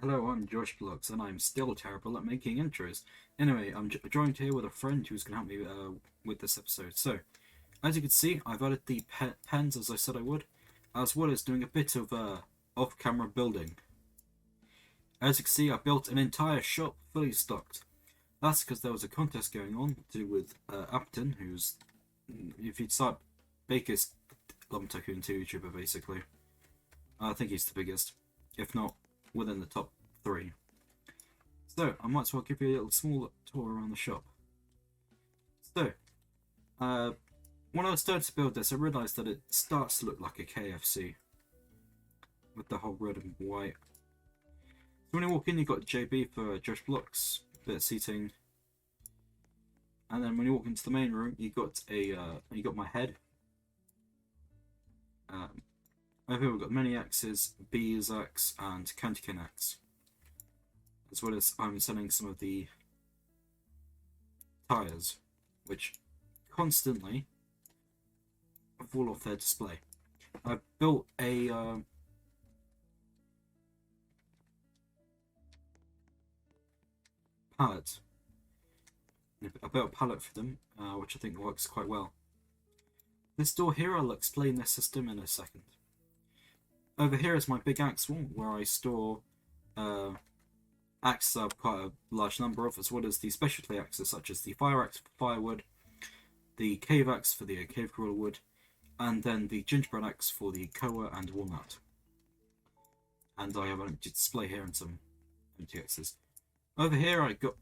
Hello, I'm Josh Blocks, and I'm still terrible at making intros. Anyway, I'm joined here with a friend who's going to help me with this episode. So, as you can see, I've added the pens as I said I would, as well as doing a bit of off-camera building. As you can see, I built an entire shop fully stocked. That's because there was a contest going on to do with Upton, who's, if you'd start biggest Tycoon 2 YouTuber, basically. I think he's the biggest, if not within the top 3. So, I might as well give you a little small tour around the shop. So, when I started to build this, I realised that it starts to look like a KFC. With the whole red and white. So when you walk in, you've got JB for Josh Blocks, bit of seating. And then when you walk into the main room, you got my head. Over here we've got many axes, B's axe, and Cantikin axe. As well as I'm selling some of the tyres, which constantly fall off their display. I built a pallet. I built a pallet for them, which I think works quite well. This door here, I'll explain this system in a second. Over here is my big axe wall, where I store axes I've quite a large number of, as well as the specialty axes such as the fire axe for firewood, the cave axe for the cave crawler wood, and then the gingerbread axe for the koa and walnut. And I have an empty display here and some empty axes. Over here I got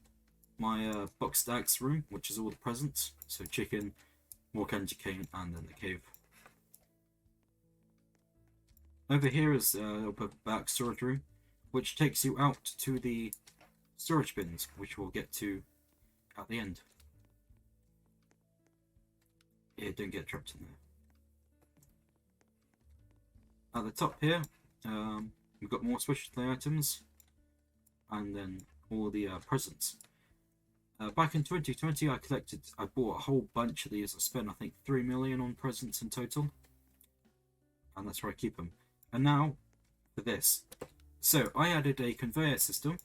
my boxed axe room, which is all the presents, so chicken, more candy cane, and then the cave. Over here is a back storage room, which takes you out to the storage bins, which we'll get to at the end. Yeah, don't get trapped in there. At the top here, we've got more specialty items, and then all the presents. Back in 2020, I bought a whole bunch of these. I spent, I think, 3 million on presents in total, and that's where I keep them. And now, for this. So, I added a conveyor system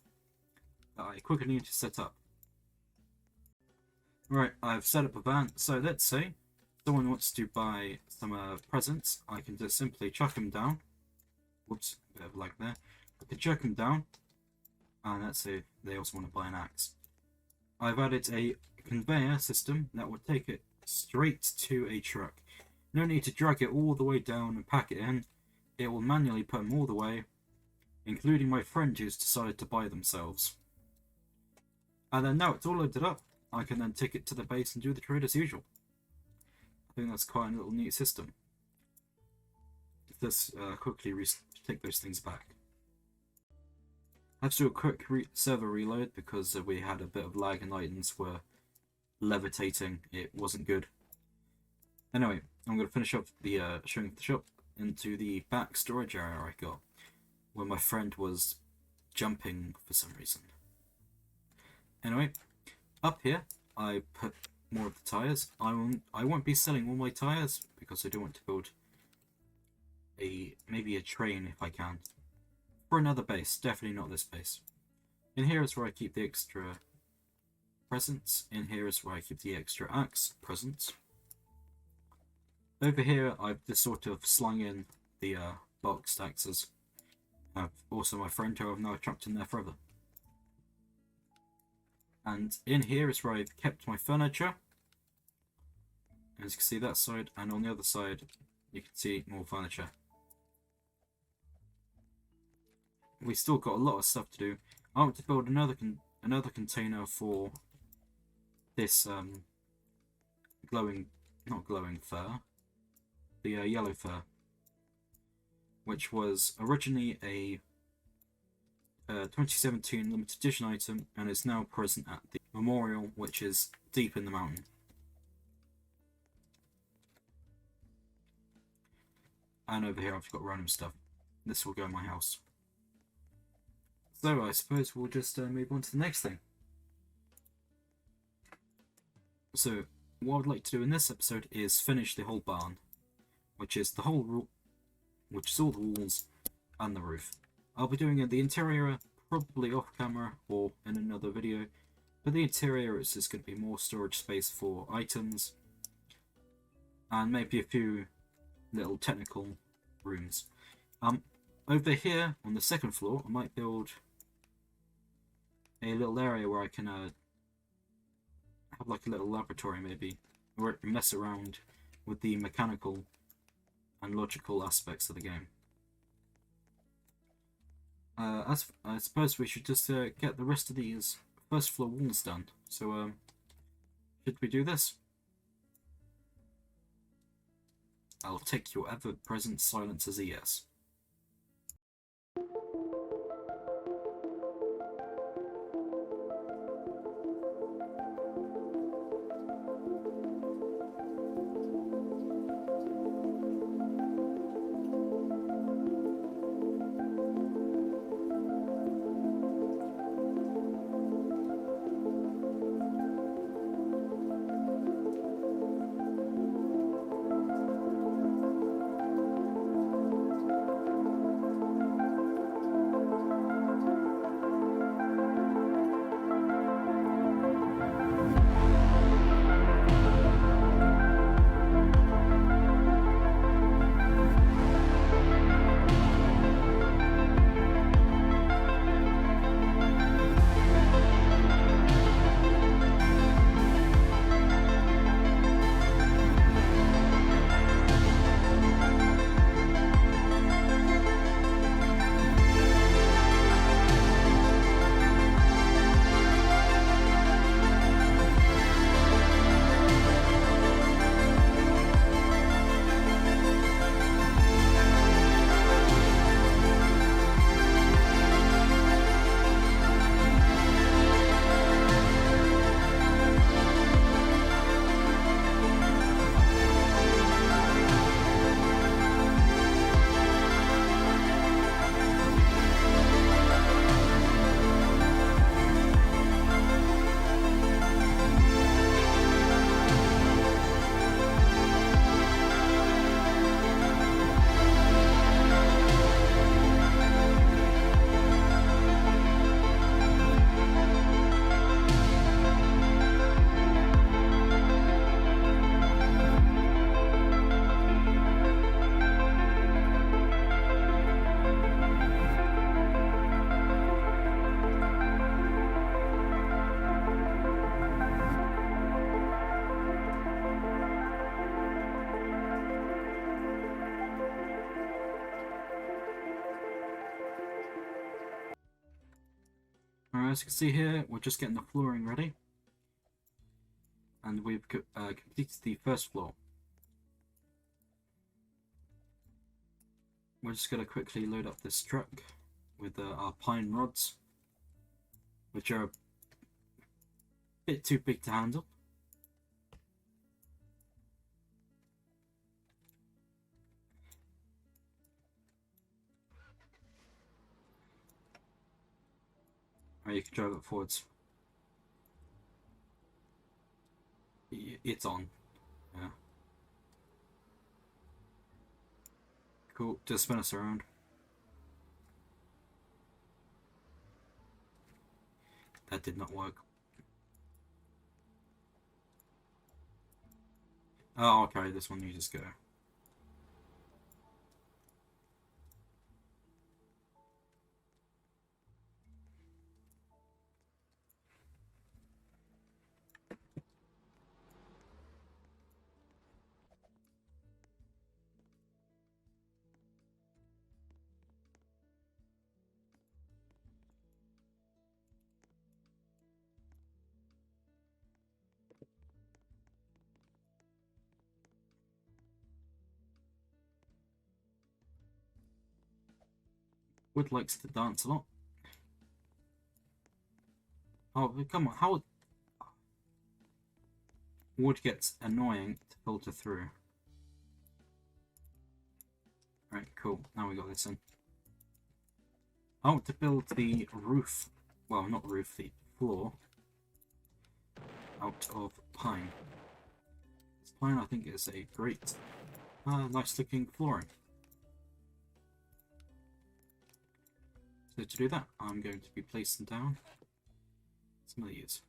that I quickly need to set up. Right, I've set up a van. So, let's say someone wants to buy some presents. I can just simply chuck them down. Whoops, a bit of lag there. I can chuck them down. And let's say they also want to buy an axe. I've added a conveyor system that will take it straight to a truck. No need to drag it all the way down and pack it in. It will manually put them all the way, including my friend who's decided to buy themselves. And then now it's all loaded up, I can then take it to the base and do the trade as usual. I think that's quite a little neat system. Let's quickly take those things back. I have to do a quick server reload because we had a bit of lag and items were levitating. It wasn't good. Anyway, I'm going to finish up the showing of the shop into the back storage area I got, where my friend was jumping for some reason. Anyway, up here I put more of the tyres. I won't be selling all my tyres because I do want to build maybe a train if I can. For another base, definitely not this base. In here is where I keep the extra presents. In here is where I keep the extra axe presents. Over here, I've just sort of slung in the boxed axes. Also my friend who I've now trapped in there forever. And in here is where I've kept my furniture. As you can see that side, and on the other side, you can see more furniture. We still got a lot of stuff to do. I want to build another container for this not glowing fur. The yellow fur, which was originally a 2017 limited edition item and is now present at the memorial, which is deep in the mountain. And over here I've got random stuff. This will go in my house. So I suppose we'll just move on to the next thing. So what I'd like to do in this episode is finish the whole barn, which is all the walls and the roof. I'll be doing the interior probably off camera or in another video. But the interior is just going to be more storage space for items and maybe a few little technical rooms. Over here on the second floor, I might build a little area where I can have like a little laboratory maybe, or mess around with the mechanical and logical aspects of the game. I suppose we should just get the rest of these first floor walls done. So, should we do this? I'll take your ever-present silence as a yes. Alright, as you can see here, we're just getting the flooring ready. And we've completed the first floor. We're just going to quickly load up this truck with our pine rods, which are a bit too big to handle. Alright, you can drive it forwards. It's on. Yeah. Cool, just spin us around. That did not work. Oh, okay, this one you just go. Wood likes to dance a lot. Oh, come on, how... Wood gets annoying to filter through. Right, cool. Now we got this in. I want to build the roof, well, not roof, the floor, out of pine. This pine, I think, is a great, nice looking flooring. So to do that, I'm going to be placing down some of these.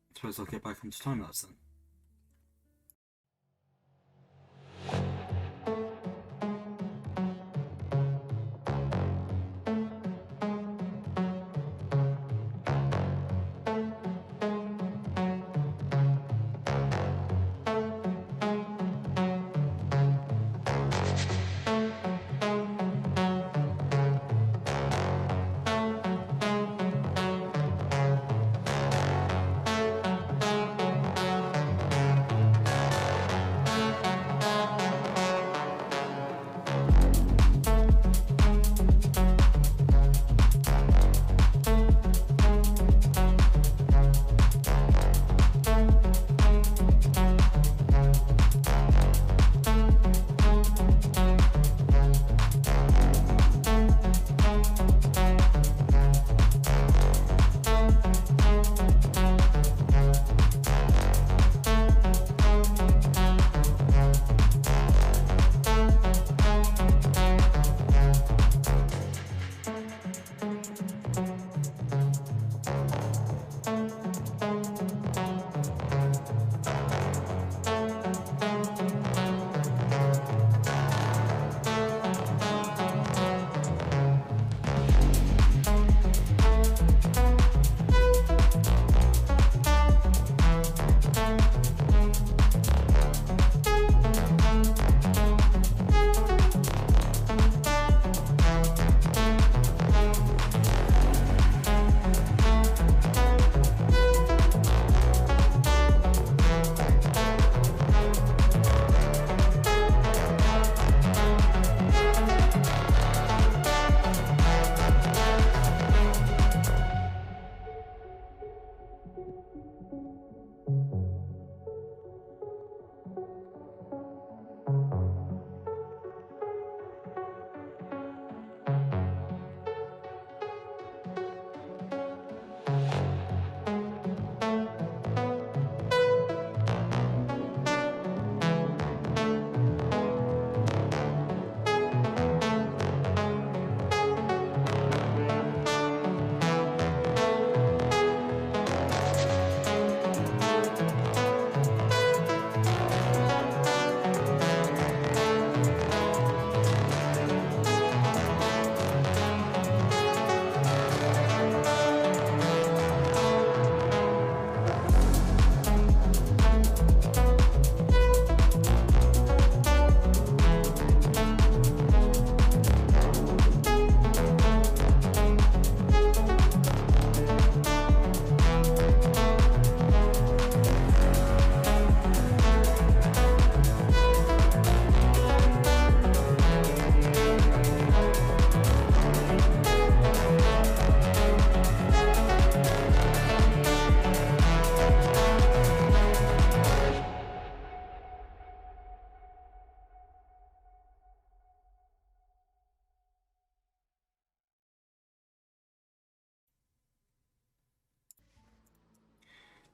I suppose I'll get back onto time-lapse then.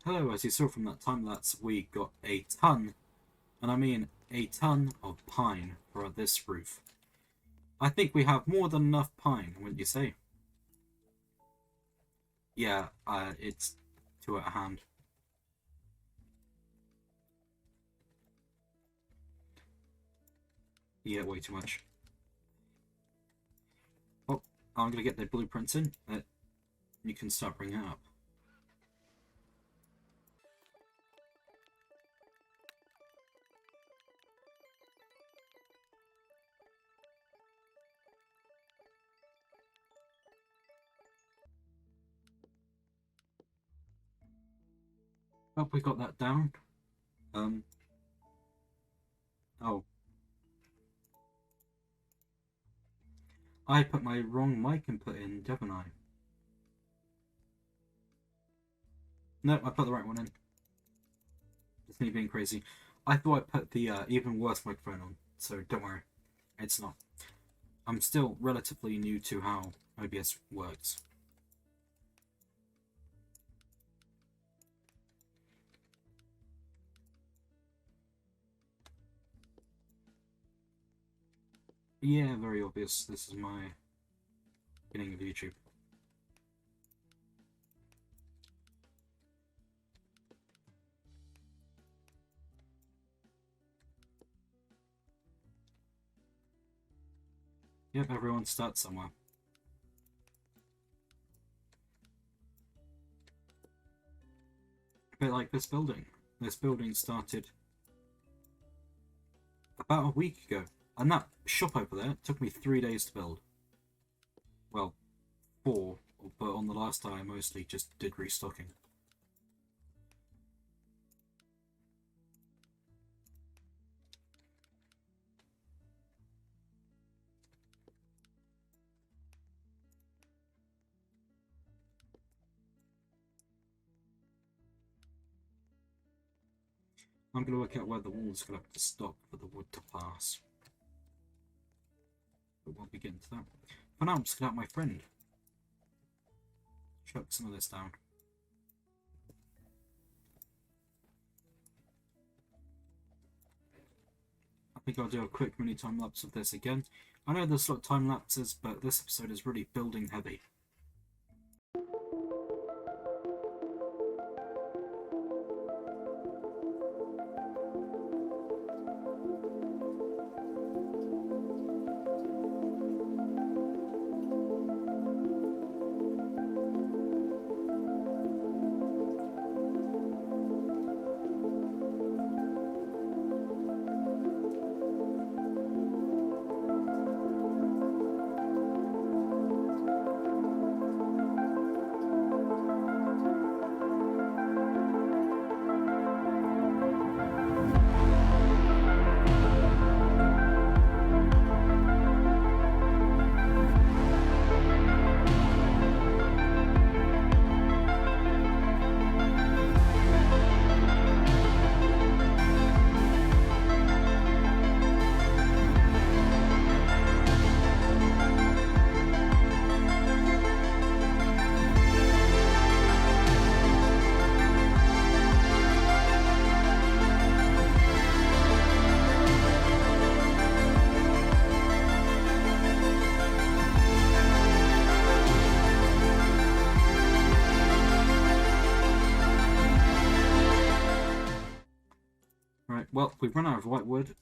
Hello, as you saw from that time-lapse, we got a ton, and I mean a ton of pine for this roof. I think we have more than enough pine, wouldn't you say? Yeah, it's two at hand. Yeah, way too much. Oh, I'm gonna get the blueprints in. You can start bringing it up. Oh, we got that down. Oh. I put my wrong mic input in, didn't I? No, I put the right one in. It's me being crazy. I thought I put the even worse microphone on, so don't worry. It's not. I'm still relatively new to how OBS works. Yeah, very obvious. This is my beginning of YouTube. Yep, everyone starts somewhere. A bit like this building. This building started about a week ago. And that shop over there took me 3 days to build. Well, 4, but on the last day I mostly just did restocking. I'm going to work out where the wall's going to have to stop for the wood to pass. But we'll begin to that. For now, I'm just going to have my friend chuck some of this down. I think I'll do a quick mini time lapse of this again. I know there's a lot of time lapses, but this episode is really building heavy. Right, well, we've run out of white wood.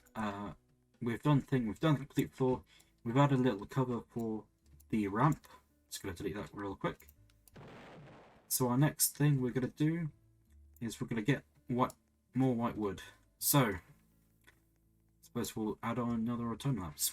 We've done the complete floor. We've added a little cover for the ramp. Just going to delete that real quick. So our next thing we're going to do is we're going to get more white wood. So, I suppose we'll add on another time lapse.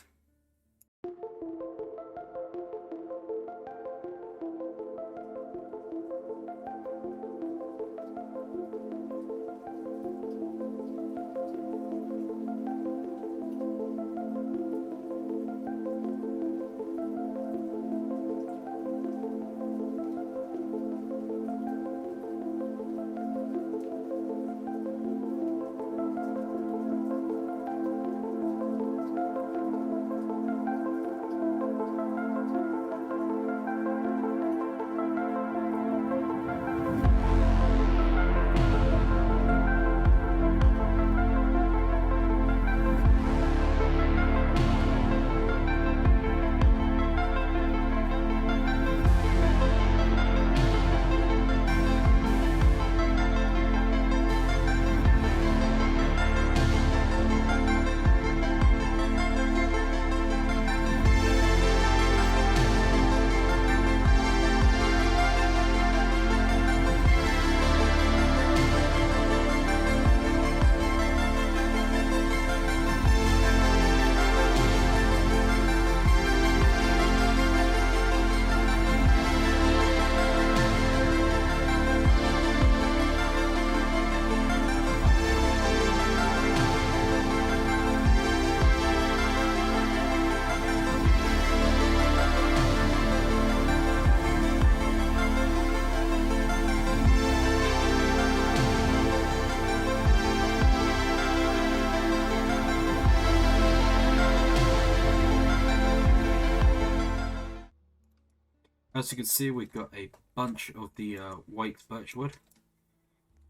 As you can see, we've got a bunch of the white birch wood,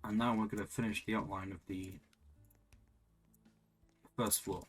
and now we're going to finish the outline of the first floor.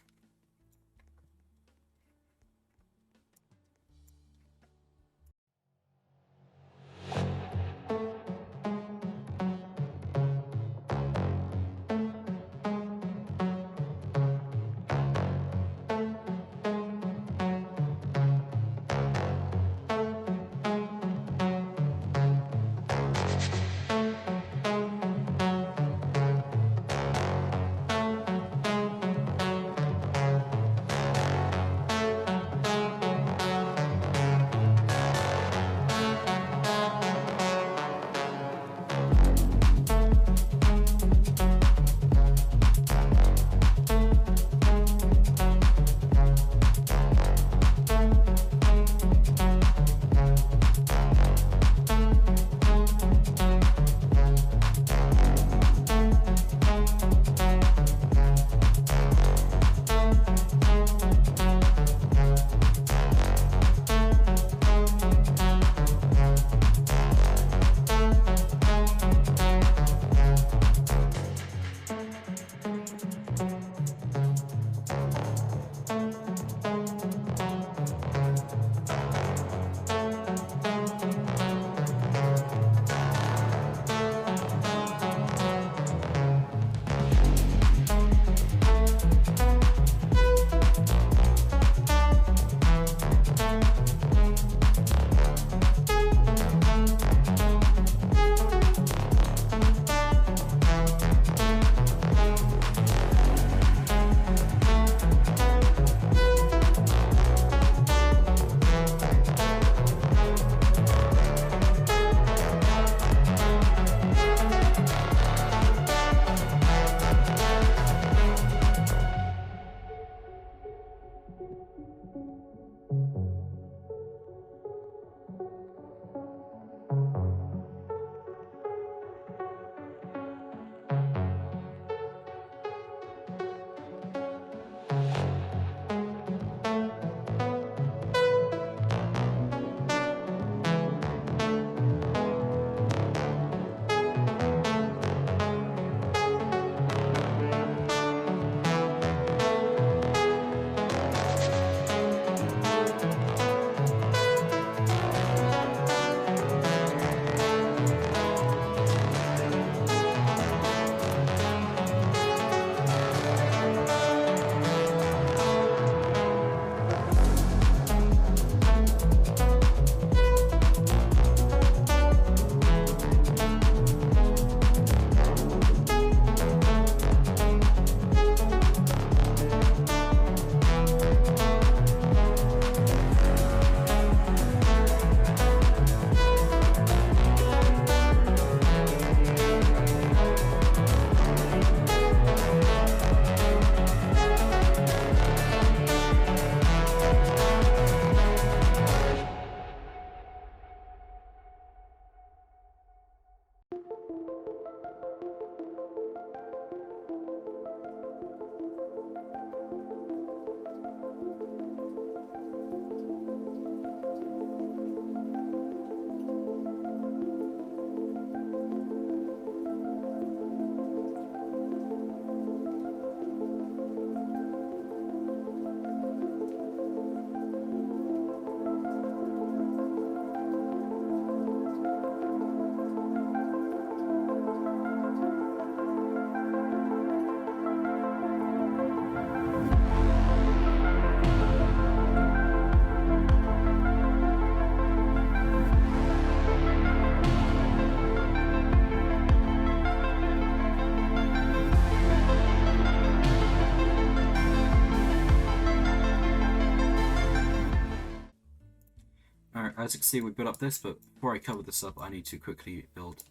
Alright, as you can see, we built up this, but before I cover this up, I need to quickly build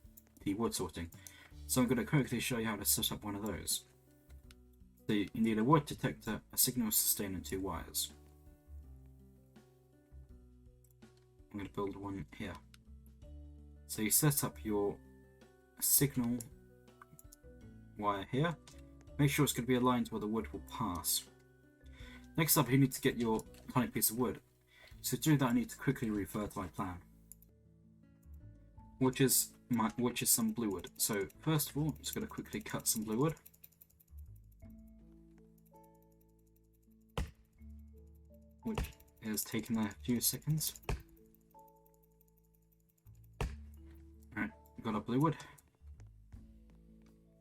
the wood sorting. So I'm going to quickly show you how to set up one of those. So you need a wood detector, a signal sustainer, and 2 wires. I'm going to build one here. So you set up your signal wire here. Make sure it's going to be aligned where the wood will pass. Next up, you need to get your tiny piece of wood. So to do that, I need to quickly refer to my plan, which is some blue wood. So first of all, I'm just going to quickly cut some blue wood. Which is taking a few seconds. Alright, got our blue wood.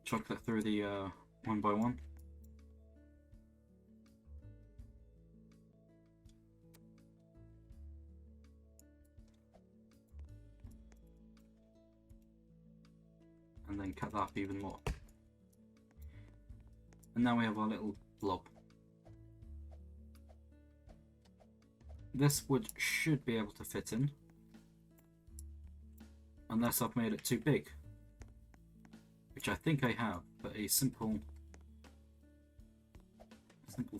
Chuck that through the one by one. And then cut that up even more. And now we have our little blob. This wood should be able to fit in, unless I've made it too big, which I think I have, but a simple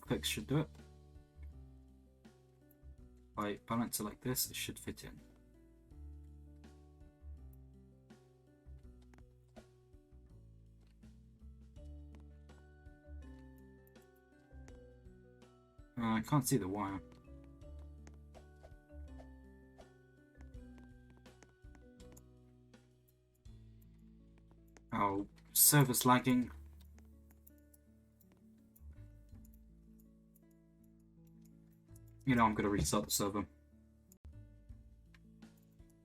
fix should do it. If I balance it like this, it should fit in. I can't see the wire. Oh, server's lagging. You know, I'm going to restart the server.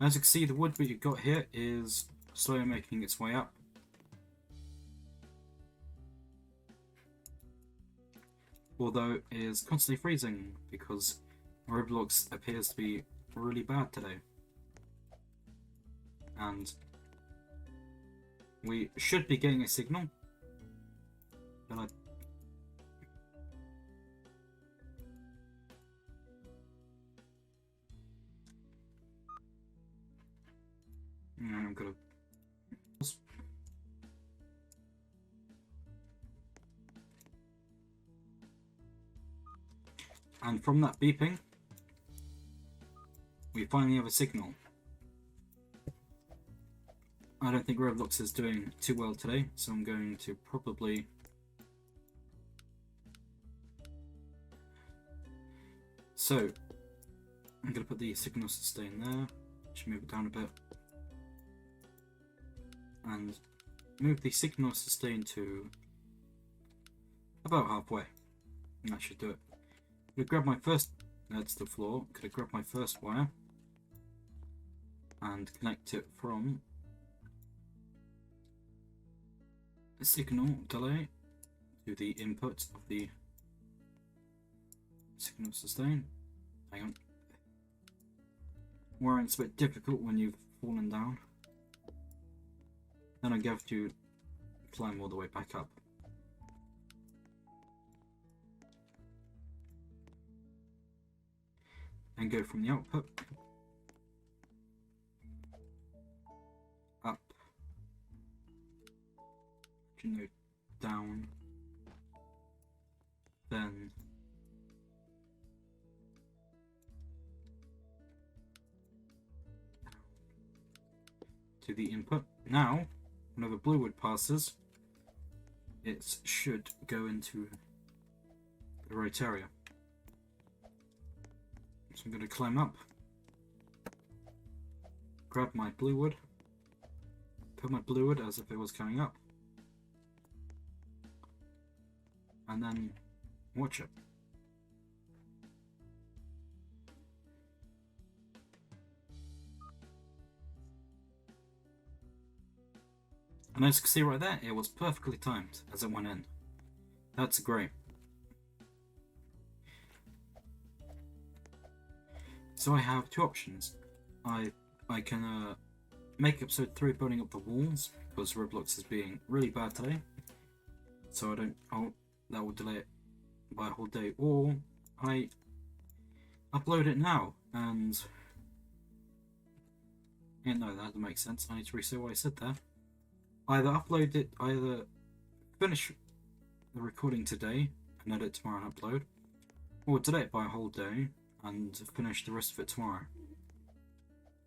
As you can see, the wood we got here is slowly making its way up. Although it is constantly freezing because Roblox appears to be really bad today. And we should be getting a signal, but I'm gonna And from that beeping, we finally have a signal. I don't think Roblox is doing too well today, so I'm going to probably I'm going to put the signal sustain there, just move it down a bit, and move the signal sustain to about halfway, and that should do it. I'm going to grab my first, that's the floor, I'm going to grab my first wire, and connect it from the signal delay to the input of the signal sustain. Hang on. Wiring's a bit difficult when you've fallen down. Then I have to climb all the way back up. And go from the output up, down, then to the input. Now, whenever blue wood passes, it should go into the right area. So I'm going to climb up, grab my blue wood, put my blue wood as if it was coming up, and then watch it. And as you can see right there, it was perfectly timed as it went in. That's great. So I have two options. I can make episode 3 building up the walls, because Roblox is being really bad today. So that will delay it by a whole day. Or I upload it now, and yeah, no, that doesn't make sense. I need to reset what I said there. Either finish the recording today and edit tomorrow and upload, or delay it by a whole day and finish the rest of it tomorrow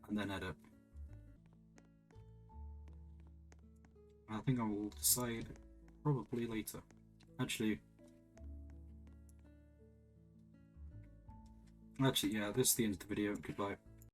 and then edit. I think I will decide probably later. Actually, yeah, this is the end of the video. Goodbye.